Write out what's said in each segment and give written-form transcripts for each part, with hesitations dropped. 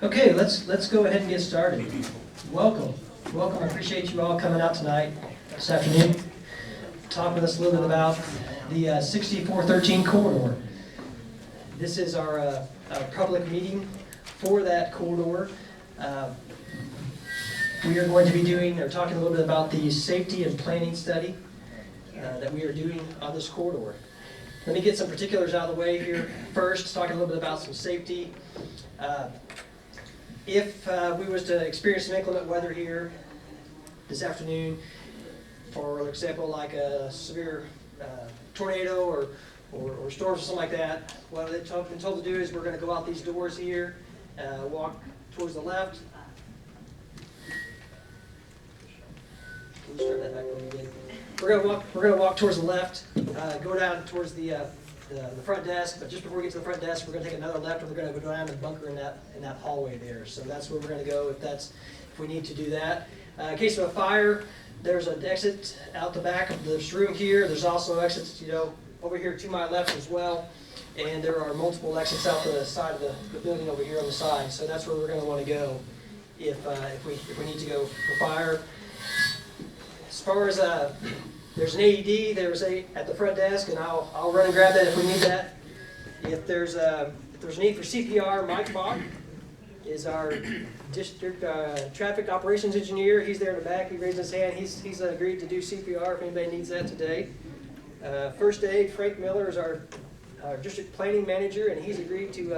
Okay, let's go ahead and get started. Welcome. I appreciate you all coming out tonight, this afternoon, talk with us a little bit about the 6413 corridor. This is our public meeting for that corridor. We are going to be talking a little bit about the safety and planning study that we are doing on this corridor. Let me get some particulars out of the way here first, talking a little bit about some safety. If we was to experience some inclement weather here this afternoon, for example, like a severe tornado or storms or something like that, what they've been told to do is we're going to go out these doors here, walk towards the left. Can you start that back when you did? We're going to walk towards the left, go down towards the front desk, but just before we get to the front desk, we're going to take another left, and we're going to go down and bunker in that hallway there. So that's where we're going to go if we need to do that. In case of a fire, there's an exit out the back of this room here. There's also exits, over here to my left as well, and there are multiple exits out the side of the building over here on the side. So that's where we're going to want to go if we need to go for fire. As far as there's an AED, at the front desk, and I'll run and grab that if we need that. If there's a need for CPR, Mike Bach is our district traffic operations engineer. He's there in the back. He raised his hand. He's agreed to do CPR if anybody needs that today. First aid, Frank Miller is our district planning manager, and he's agreed to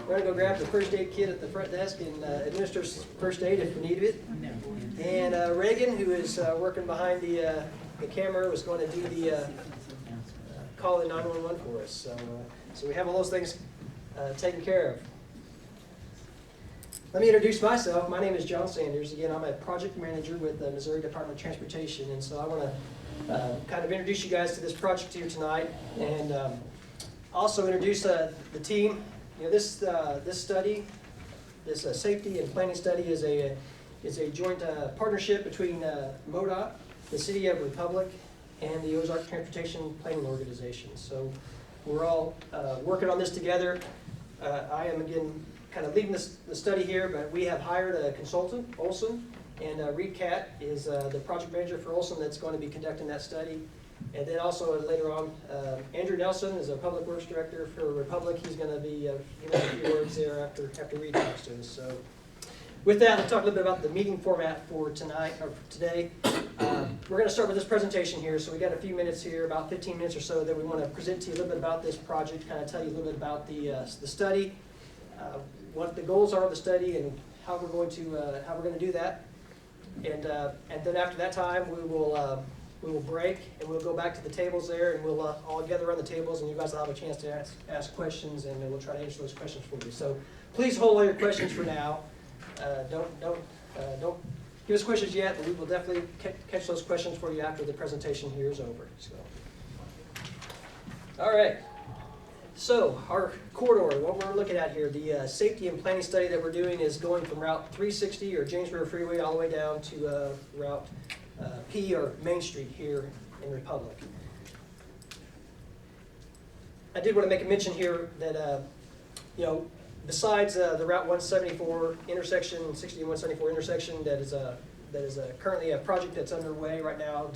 we're going to go grab the first aid kit at the front desk and administer first aid if we need it. And Reagan, who is working behind the camera, was going to do the call in 911 for us. So we have all those things taken care of. Let me introduce myself. My name is John Sanders. Again, I'm a project manager with the Missouri Department of Transportation, and so I want to kind of introduce you guys to this project here tonight, and also introduce the team. This study, this safety and planning study, is a joint partnership between MODOT, the City of Republic, and the Ozark Transportation Planning Organization. So we're all working on this together. I am, again, kind of leading the study here, but we have hired a consultant, Olsson, and Reid Catt is the project manager for Olsson that's going to be conducting that study. And then also later on, Andrew Nelson is a public works director for Republic. He's going to be a few words there after Reid talks to us. So with that, let's talk a little bit about the meeting format for tonight or for today. We're going to start with this presentation here. So we got a few minutes here, about 15 minutes or so, that we want to present to you a little bit about this project, kind of tell you a little bit about the study, what the goals are of the study, and how we're going to do that. And then after that time, we will break and we'll go back to the tables there, and we'll all gather around the tables, and you guys will have a chance to ask questions, and we'll try to answer those questions for you. So please hold all your questions for now. Don't give us questions yet, but we will definitely catch those questions for you after the presentation here is over. So, all right. So our corridor, what we're looking at here, the safety and planning study that we're doing is going from Route 360 or James River Freeway all the way down to Route P or Main Street here in Republic. I did want to make a mention here that besides the Route 174 intersection, 60 and 174 intersection, that is currently a project that's underway right now,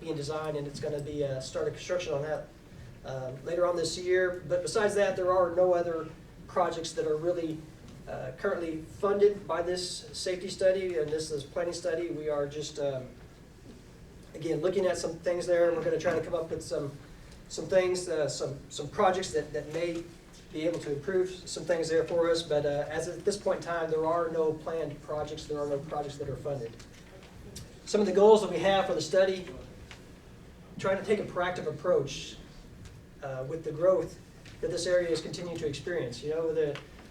being designed, and it's going to be started construction on that later on this year. But besides that, there are no other projects that are really currently funded by this safety study and this planning study. We are just again looking at some things there. We're going to try to come up with some things, some projects that may be able to improve some things there for us, but as at this point in time, there are no planned projects. There are no projects that are funded. Some of the goals that we have for the study: trying to take a proactive approach with the growth that this area is continuing to experience.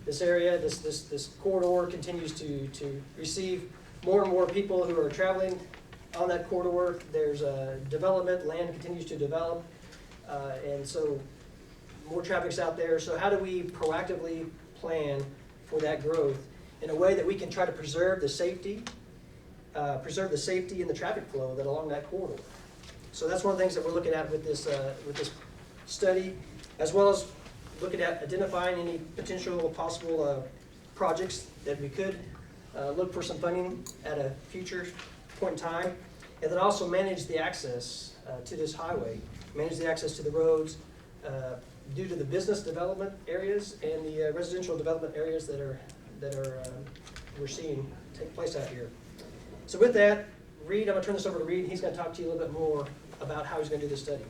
This area, this corridor continues to receive more and more people who are traveling on that corridor. There's development, land continues to develop, and so more traffic's out there. So how do we proactively plan for that growth in a way that we can try to preserve the safety and the traffic flow that along that corridor? So that's one of the things that we're looking at with this study, as well as looking at identifying any potential possible projects that we could look for some funding at a future point in time, and then also manage the access to this highway, manage the access to the roads due to the business development areas and the residential development areas that are we're seeing take place out here. So with that, Reid, I'm going to turn this over to Reid. He's going to talk to you a little bit more about how he's going to do this study.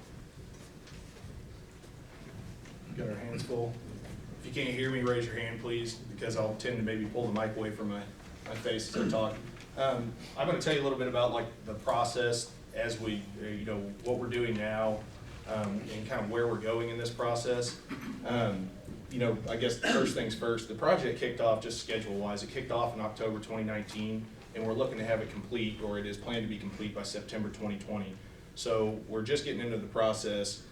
Got our hands full. If you can't hear me, raise your hand, please, because I'll tend to maybe pull the mic away from my face as I talk. I'm going to tell you a little bit about like the process as we, what we're doing now, and kind of where we're going in this process. I guess first things first, the project kicked off just schedule-wise. It kicked off in October 2019, and we're looking to have it complete, or it is planned to be complete by September 2020. So we're just getting into the process.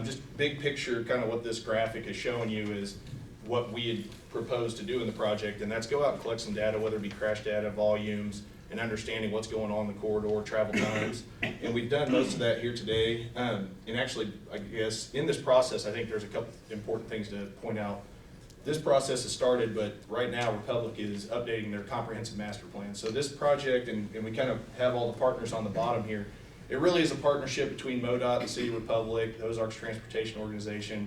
Just big picture, kind of what this graphic is showing you is what we had proposed to do in the project, and that's go out and collect some data, whether it be crash data, volumes, and understanding what's going on in the corridor, travel times. And we've done most of that here today. And actually, I guess, in this process, I think there's a couple important things to point out. This process has started, but right now Republic is updating their comprehensive master plan. So this project, and we kind of have all the partners on the bottom here, it really is a partnership between MODOT, the City of Republic, the Ozarks Transportation Organization,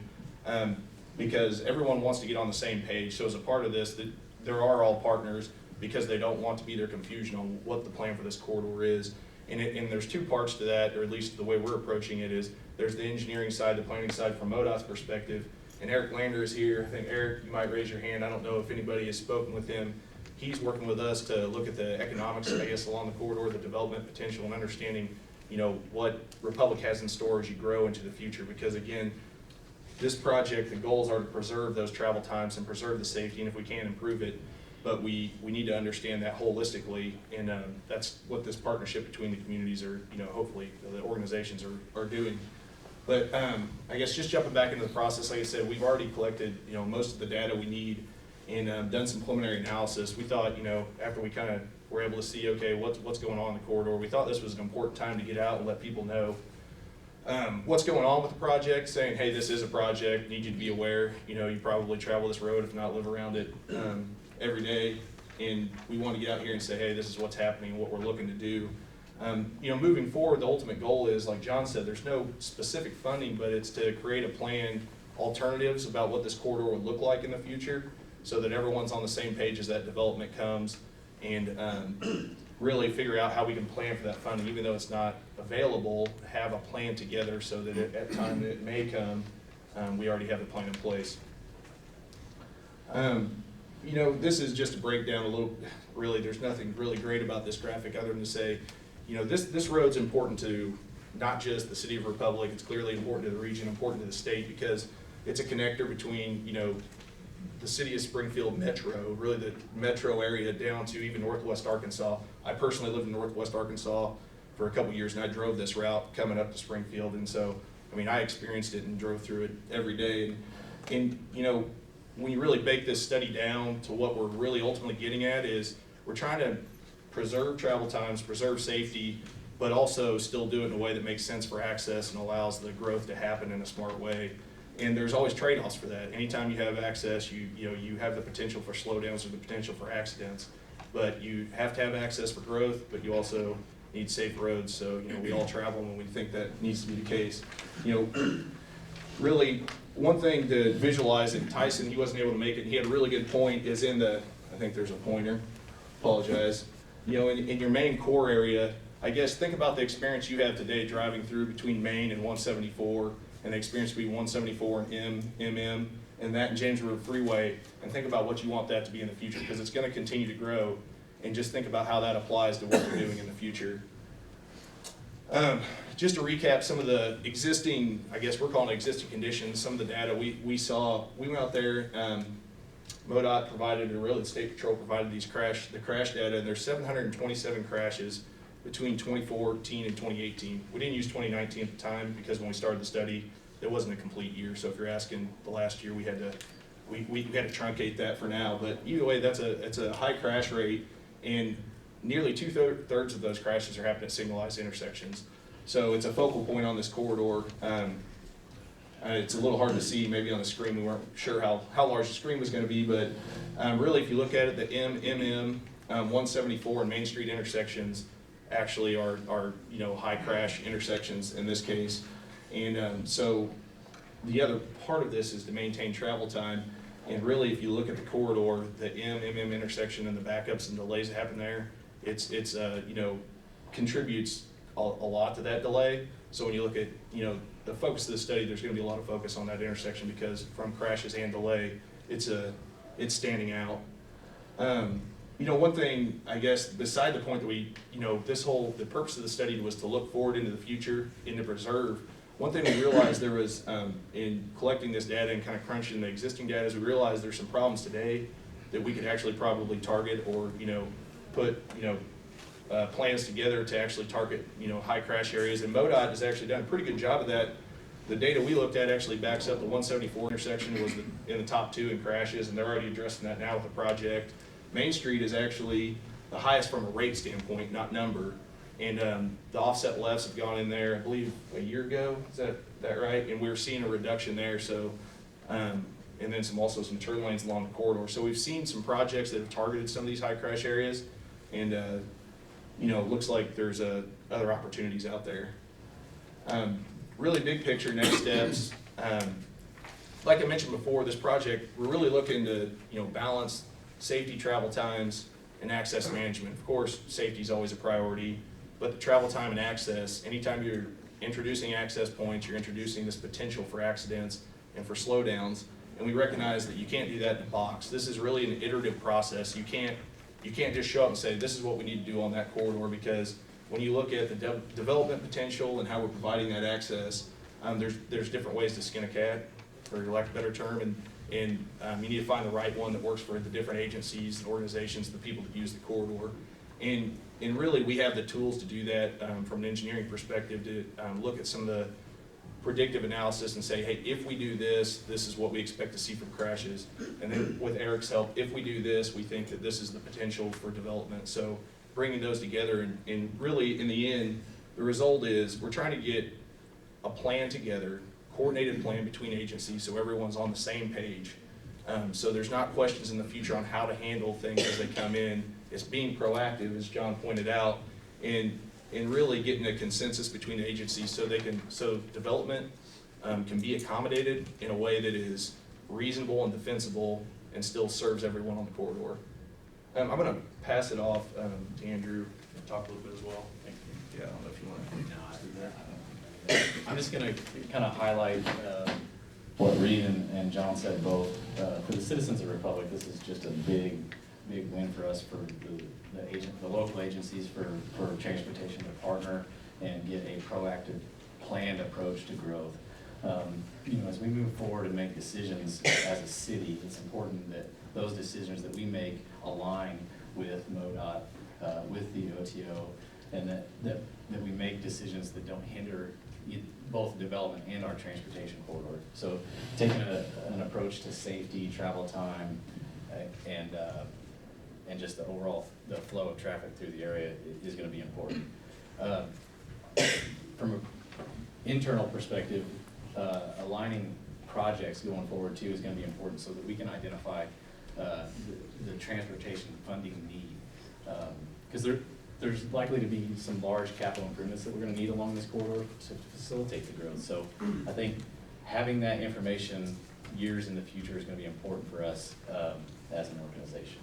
because everyone wants to get on the same page. So as a part of this, there are all partners, because they don't want to be there confusion on what the plan for this corridor is. And there's two parts to that, or at least the way we're approaching it is, there's the engineering side, the planning side from MODOT's perspective, and Eric Lander is here. I think Eric, you might raise your hand. I don't know if anybody has spoken with him. He's working with us to look at the economics, I guess, along the corridor, the development potential, and understanding, what Republic has in store as you grow into the future. Because again, this project, the goals are to preserve those travel times and preserve the safety, and if we can, improve it. But we need to understand that holistically, and that's what this partnership between the communities are, hopefully the organizations are doing. But I guess just jumping back into the process, like I said, we've already collected, most of the data we need and done some preliminary analysis. We thought, after we kind of were able to see, okay, what's going on in the corridor, we thought this was an important time to get out and let people know what's going on with the project, saying, hey, this is a project, need you to be aware. You probably travel this road, if not live around it every day, and we want to get out here and say, hey, this is what's happening, what we're looking to do. Moving forward, the ultimate goal is, like John said, there's no specific funding, but it's to create a plan, alternatives about what this corridor would look like in the future, so that everyone's on the same page as that development comes, and really figure out how we can plan for that funding, even though it's not available, have a plan together so that at time it may come, we already have the plan in place. This is just a breakdown a little, really, there's nothing really great about this graphic other than to say, this road's important to not just the City of Republic, it's clearly important to the region, important to the state, because it's a connector between, the City of Springfield Metro, really the metro area down to even Northwest Arkansas. I personally lived in Northwest Arkansas for a couple years, and I drove this route coming up to Springfield, and so, I experienced it and drove through it every day. And when you really bake this study down to what we're really ultimately getting at is we're trying to preserve travel times, preserve safety, but also still do it in a way that makes sense for access and allows the growth to happen in a smart way. And there's always trade-offs for that. Anytime you have access, you have the potential for slowdowns or the potential for accidents. But you have to have access for growth, but you also need safe roads. So we all travel when we think that needs to be the case. Really, one thing to visualize, and Tyson, he wasn't able to make it, he had a really good point, is in the, I think there's a pointer, apologize. In your main core area, I guess think about the experience you have today driving through between Main and 174, and the experience between 174 and MM, and that and James River Freeway, and think about what you want that to be in the future, because it's going to continue to grow, and just think about how that applies to what we're doing in the future. Just to recap some of the existing, I guess we're calling it existing conditions, some of the data we saw, we went out there, MODOT provided, or really the State Patrol provided the crash data, and there's 727 crashes between 2014 and 2018. We didn't use 2019 at the time because when we started the study, it wasn't a complete year. So if you're asking the last year, we had to truncate that for now. But either way, it's a high crash rate, and nearly two-thirds of those crashes are happening at signalized intersections. So it's a focal point on this corridor. It's a little hard to see maybe on the screen. We weren't sure how large the screen was going to be, but really if you look at it, the MMM 174 and Main Street intersections actually are high crash intersections in this case. And so the other part of this is to maintain travel time. And really, if you look at the corridor, the MMM intersection and the backups and delays that happen there, it's contributes a lot to that delay. So when you look at, the focus of the study, there's going to be a lot of focus on that intersection because from crashes and delay, it's standing out. One thing, I guess, beside the point that the purpose of the study was to look forward into the future and to preserve. One thing we realized there was, in collecting this data and kind of crunching the existing data, is we realized there's some problems today that we could actually probably target or, put, plans together to actually target, high crash areas. And MODOT has actually done a pretty good job of that. The data we looked at actually backs up the 174 intersection was in the top 2 in crashes, and they're already addressing that now with the project. Main Street is actually the highest from a rate standpoint, not number. And the offset lefts have gone in there, I believe, a year ago. Is that right? And we're seeing a reduction there. So, and then also some turn lanes along the corridor. So we've seen some projects that have targeted some of these high crash areas, and it looks like there's other opportunities out there. Really big picture, next steps. Like I mentioned before, this project, we're really looking to balance safety, travel times, and access management. Of course, safety is always a priority, but the travel time and access, anytime you're introducing access points, you're introducing this potential for accidents and for slowdowns, and we recognize that you can't do that in a box. This is really an iterative process. You can't just show up and say, this is what we need to do on that corridor, because when you look at the development potential and how we're providing that access, there's different ways to skin a cat, for lack of a better term, and you need to find the right one that works for the different agencies and organizations, the people that use the corridor. And really, we have the tools to do that from an engineering perspective to look at some of the predictive analysis and say, hey, if we do this, this is what we expect to see from crashes. And then with Eric's help, if we do this, we think that this is the potential for development. So bringing those together and really, in the end, the result is we're trying to get a plan together, coordinated plan between agencies so everyone's on the same page. So there's not questions in the future on how to handle things as they come in. It's being proactive, as John pointed out, and really getting a consensus between the agencies so development can be accommodated in a way that is reasonable and defensible and still serves everyone on the corridor. I'm going to pass it off to Andrew and talk a little bit as well. Thank you. Yeah, I don't know if you want to. I'm just going to kind of highlight what Reid and John said both. For the citizens of the Republic, this is just a big win for us, for the local agencies, for transportation to partner and get a proactive, planned approach to growth. As we move forward and make decisions as a city, it's important that those decisions that we make align with MODOT, with the OTO, and that we make decisions that don't hinder both development and our transportation corridor. So taking an approach to safety, travel time, and just the flow of traffic through the area is going to be important. From an internal perspective, aligning projects going forward too is going to be important so that we can identify the transportation funding need. Because there's likely to be some large capital improvements that we're going to need along this corridor to facilitate the growth. So I think having that information years in the future is going to be important for us as an organization.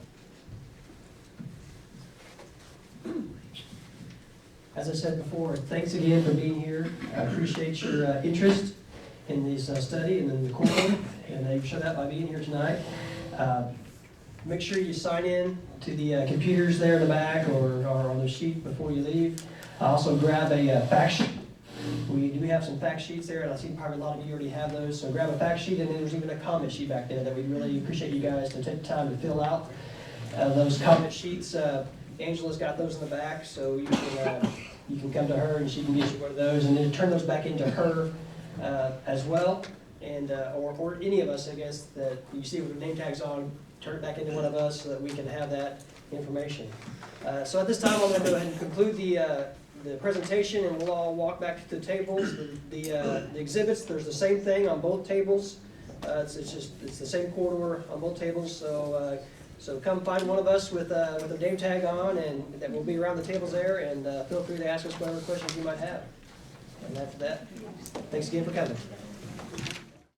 As I said before, thanks again for being here. I appreciate your interest in this study and in the corridor, and you show that by being here tonight. Make sure you sign in to the computers there in the back or on the sheet before you leave. Also grab a fact sheet. We do have some fact sheets there, and I see probably a lot of you already have those. So grab a fact sheet, and then there's even a comment sheet back there that we really appreciate you guys to take the time to fill out. Those comment sheets, Angela's got those in the back, so you can come to her and she can get you one of those, and then turn those back into her as well, and or any of us, I guess, that you see with the name tags on. Turn it back into one of us so that we can have that information. So at this time, I'm going to go ahead and conclude the the presentation, and we'll all walk back to the tables. The exhibits, there's the same thing on both tables. It's the same corridor on both tables, so come find one of us with a name tag on, and that will be around the tables there, and feel free to ask us whatever questions you might have. And after that, thanks again for coming.